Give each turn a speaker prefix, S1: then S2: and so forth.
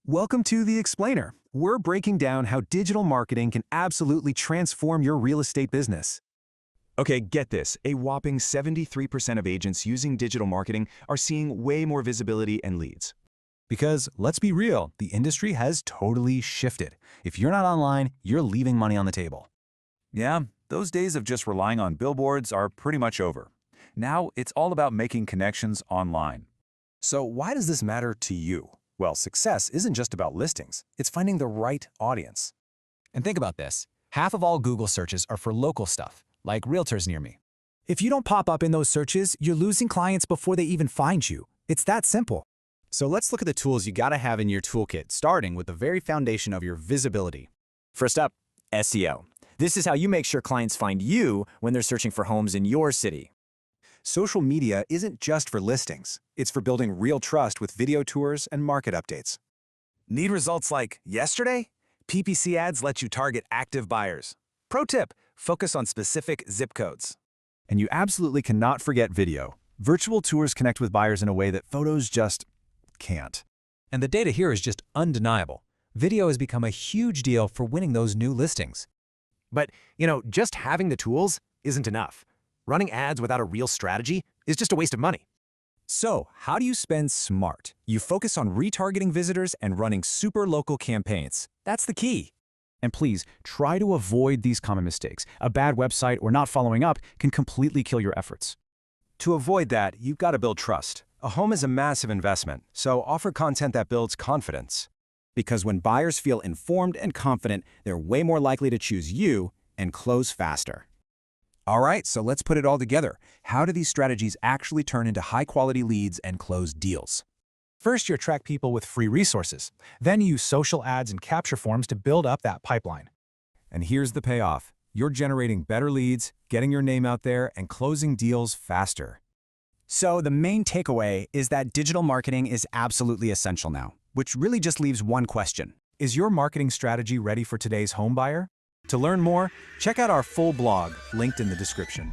S1: Welcome to The Explainer. We're breaking down how digital marketing can absolutely transform your real estate business.
S2: Okay, get this. A whopping 73% of agents using digital marketing are seeing way more visibility and leads.
S1: Because, let's be real, the industry has totally shifted. If you're not online, you're leaving money on the table.
S3: Yeah, those days of just relying on billboards are pretty much over. Now it's all about making connections online.
S4: So why does this matter to you? Well, success isn't just about listings. It's finding the right audience.
S5: And think about this. Half of all Google searches are for local stuff, like realtors near me.
S6: If you don't pop up in those searches, you're losing clients before they even find you. It's that simple.
S7: So let's look at the tools you gotta have in your toolkit, starting with the very foundation of your visibility.
S8: First up, SEO. This is how you make sure clients find you when they're searching for homes in your city.
S4: Social media isn't just for listings. It's for building real trust with video tours and market updates.
S9: Need results like yesterday? PPC ads let you target active buyers. Pro tip, focus on specific zip codes.
S1: And you absolutely cannot forget video. Virtual tours connect with buyers in a way that photos just can't.
S5: And the data here is just undeniable. Video has become a huge deal for winning those new listings.
S9: But, just having the tools isn't enough. Running ads without a real strategy is just a waste of money.
S5: So, how do you spend smart? You focus on retargeting visitors and running super local campaigns. That's the key.
S1: And please, try to avoid these common mistakes. A bad website or not following up can completely kill your efforts.
S4: To avoid that, you've got to build trust. A home is a massive investment, so offer content that builds confidence.
S7: Because when buyers feel informed and confident, they're way more likely to choose you and close faster.
S6: All right, so let's put it all together. How do these strategies actually turn into high-quality leads and close deals? First, you attract people with free resources. Then you use social ads and capture forms to build up that pipeline.
S1: And here's the payoff. You're generating better leads, getting your name out there, and closing deals faster.
S7: So the main takeaway is that digital marketing is absolutely essential now, which really just leaves one question.
S6: Is your marketing strategy ready for today's home buyer?
S1: To learn more, check out our full blog, linked in the description.